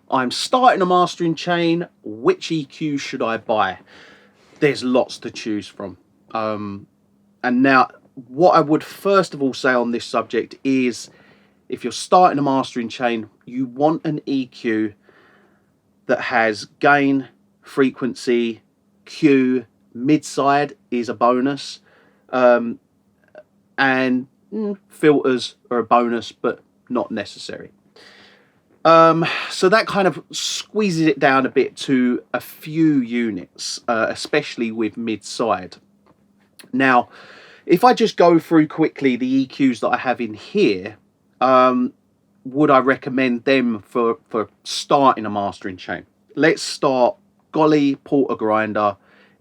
I'm starting a mastering chain. Which EQ should I buy? There's lots to choose from. And now, what I would first of all say on this subject is, if you're starting a mastering chain, you want an EQ that has gain, frequency, Q, mid-side is a bonus, and filters are a bonus, but not necessary. So that kind of squeezes it down a bit to a few units, especially with mid-side. Now, if I just go through quickly the EQs that I have in here, would I recommend them for starting a mastering chain? Let's start Golly Porter Grinder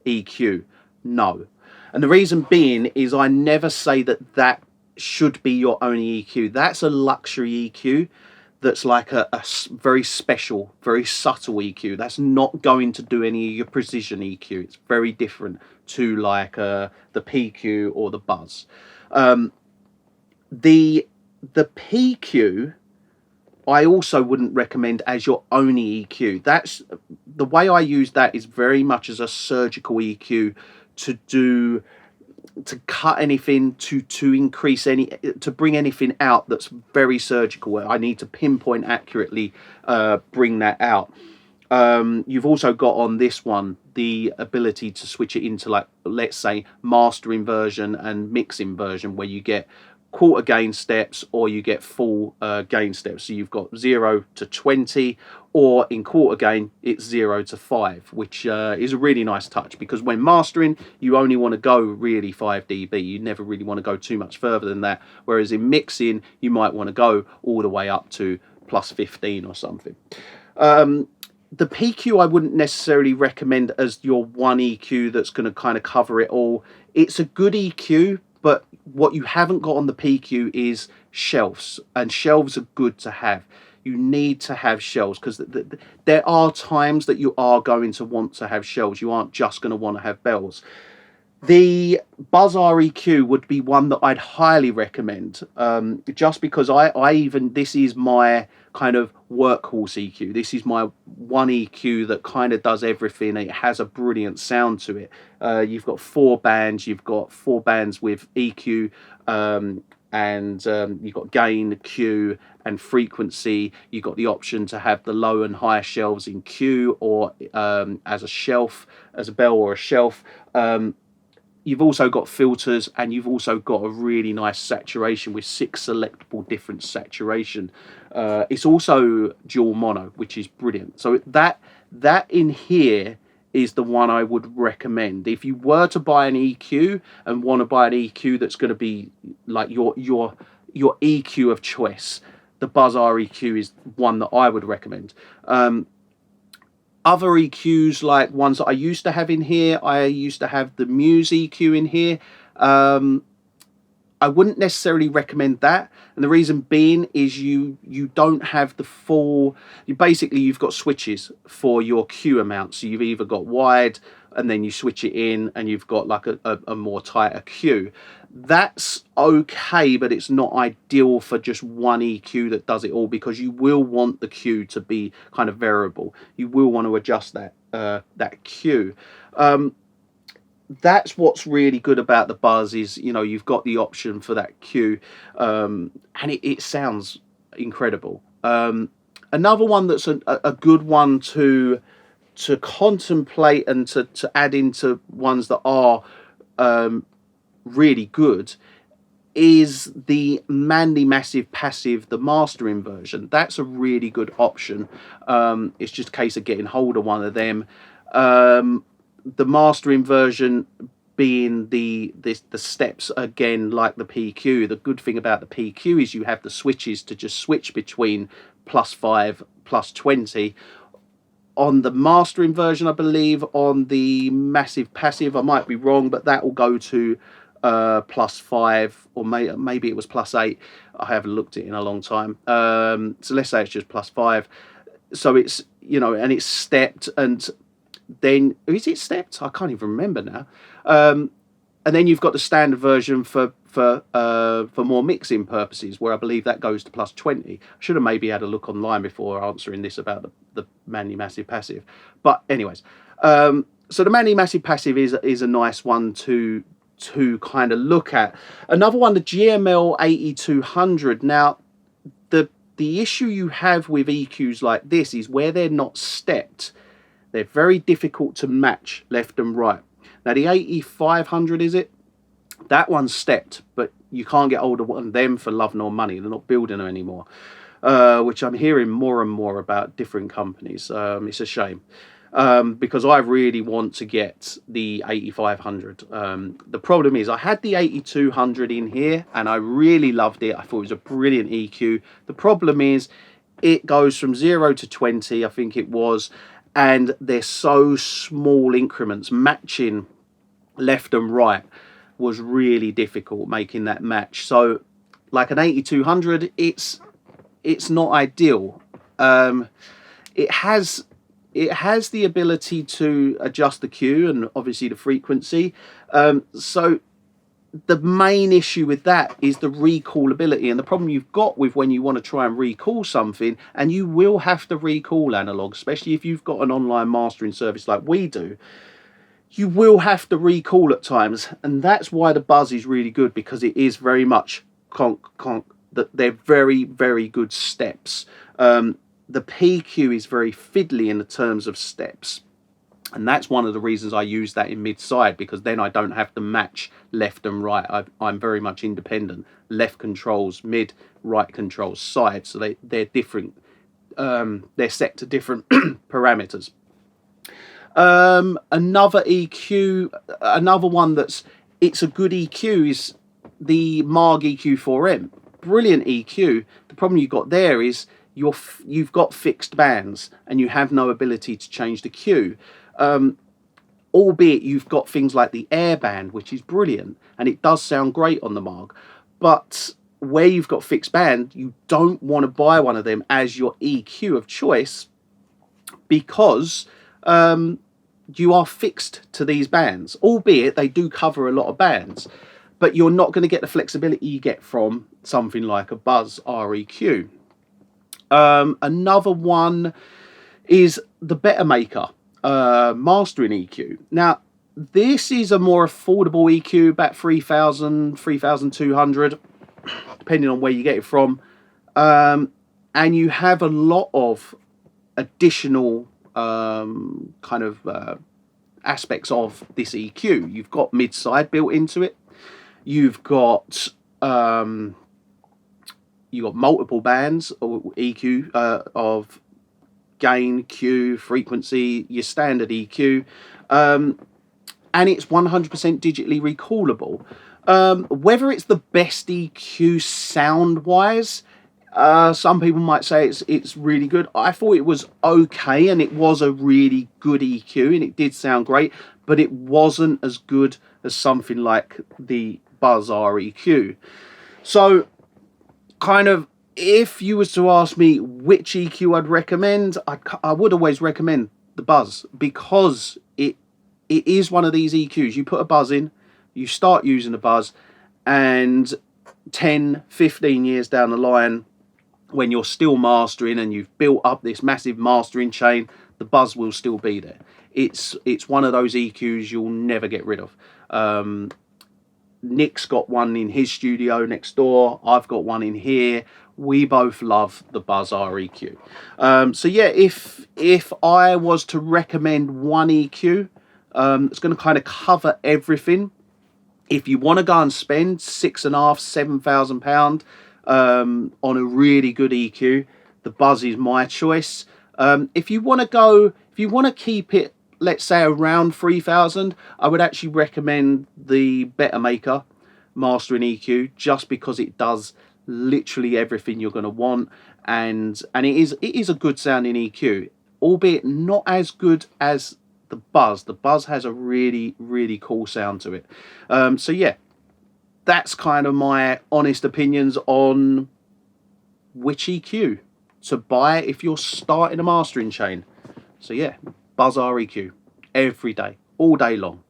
EQ. No. And the reason being is I never say that should be your only EQ. That's a luxury EQ. That's like a very special, very subtle EQ. That's not going to do any of your precision EQ. It's very different to like the PQ or the buzz. The PQ, I also wouldn't recommend as your only EQ. That's the way I use that is very much as a surgical EQ to cut anything, to increase any, to bring anything out that's very surgical. I need to pinpoint accurately bring that out. You've also got on this one the ability to switch it into, like, let's say master inversion and mix inversion, where you get quarter gain steps or you get full gain steps. So you've got 0 to 20, or in quarter gain it's 0 to 5, which is a really nice touch, because when mastering you only want to go really 5 dB. You never really want to go too much further than that, whereas in mixing you might want to go all the way up to plus 15 or something. The PQ I wouldn't necessarily recommend as your one EQ that's going to kind of cover it all. It's a good EQ, but what you haven't got on the PQ is shelves, and shelves are good to have. You need to have shelves, because there are times that you are going to want to have shelves. You aren't just going to want to have bells. The Buzz REQ would be one that I'd highly recommend, just because this is my kind of workhorse EQ. This is my one EQ that kind of does everything. It has a brilliant sound to it. You've got 4 bands. You've got 4 bands with EQ, and you've got gain, Q, and frequency. You've got the option to have the low and high shelves in Q, or as a shelf, as a bell or a shelf. You've also got filters, and you've also got a really nice saturation with 6 selectable different saturation. It's also dual mono, which is brilliant. So that in here is the one I would recommend. If you were to buy an EQ and want to buy an EQ that's going to be like your EQ of choice, the Buzz REQ is one that I would recommend. Other EQs, like ones that I used to have in here, I used to have the Muse EQ in here. I wouldn't necessarily recommend that, and the reason being is you don't have the full. You've got switches for your Q amount. So you've either got wide, and then you switch it in, and you've got like a more tighter Q. That's okay, but it's not ideal for just one EQ that does it all, because you will want the Q to be kind of variable. You will want to adjust that Q. That's what's really good about the Buzz is, you've got the option for that Q, and it sounds incredible. Another one that's a good one to contemplate and to add into ones that are really good is the Manley Massive Passive, the master inversion. That's a really good option. It's just a case of getting hold of one of them. The master inversion being the steps, again, like the PQ. The good thing about the PQ is you have the switches to just switch between +5, +20. On the master inversion, I believe, on the massive passive, I might be wrong, but that will go to +5, or maybe it was +8. I haven't looked at it in a long time. So let's say it's just +5. So it's, and it's stepped, and then is it stepped? I can't even remember now. And then you've got the standard version for for more mixing purposes, where I believe that goes to plus 20. I should have maybe had a look online before answering this about the Manley Massive Passive. But anyways, so the Manley Massive Passive is a nice one to kind of look at. Another one, the GML 8200. Now, the issue you have with EQs like this is where they're not stepped, they're very difficult to match left and right. Now, the 8500, is it? That one's stepped, but you can't get hold of them for love nor money. They're not building them anymore, which I'm hearing more and more about different companies. It's a shame. Because I really want to get the 8500. The problem is I had the 8200 in here and I really loved it. I thought it was a brilliant EQ. The problem is it goes from 0 to 20, I think it was, and they're so small increments. Matching left and right was really difficult, making that match. So like an 8200, it's not ideal. It has the ability to adjust the Q and obviously the frequency. So the main issue with that is the recallability, and the problem you've got with when you want to try and recall something, and you will have to recall analog, especially if you've got an online mastering service like we do, you will have to recall at times. And that's why the Buzz is really good, because it is very much that they're very, very good steps. The PQ is very fiddly in the terms of steps, and that's one of the reasons I use that in mid-side, because then I don't have to match left and right. I'm very much independent. Left controls mid, right controls side, so they're different. They're set to different parameters. Another EQ, another one it's a good EQ is the Maag EQ4M. Brilliant EQ. The problem you've got there is you've got fixed bands and you have no ability to change the Q. Albeit you've got things like the Air band, which is brilliant, and it does sound great on the Maag. But where you've got fixed band, you don't want to buy one of them as your EQ of choice, because you are fixed to these bands, albeit they do cover a lot of bands, but you're not going to get the flexibility you get from something like a Buzz REQ. Another one is the Betamaker mastering EQ. Now, this is a more affordable EQ, about 3,000, 3,200, depending on where you get it from. And you have a lot of additional aspects of this EQ. You've got mid-side built into it. You've got multiple bands or EQ of gain, Q, frequency, your standard EQ, and it's 100% digitally recallable. Whether it's the best EQ sound-wise, some people might say it's really good. I thought it was okay, and it was a really good EQ, and it did sound great, but it wasn't as good as something like the Buzz REQ. So, kind of, if you was to ask me which EQ I'd recommend, I would always recommend the Buzz, because it is one of these EQs. You put a Buzz in, you start using the Buzz, and 10, 15 years down the line, when you're still mastering and you've built up this massive mastering chain, the Buzz will still be there. It's one of those EQs you'll never get rid of. Nick's got one in his studio next door. I've got one in here. We both love the Buzz REQ. So yeah, if I was to recommend one EQ, it's going to kind of cover everything. If you want to go and spend £6,500, £7,000 on a really good EQ, the Buzz is my choice. If you want to keep it, let's say, around 3,000, I would actually recommend the Betamaker mastering EQ, just because it does literally everything you're going to want, and it is a good sounding EQ, albeit not as good as the Buzz. The Buzz has a really, really cool sound to it. So yeah, that's kind of my honest opinions on which EQ to buy if you're starting a mastering chain. So yeah, Buzz REQ every day, all day long.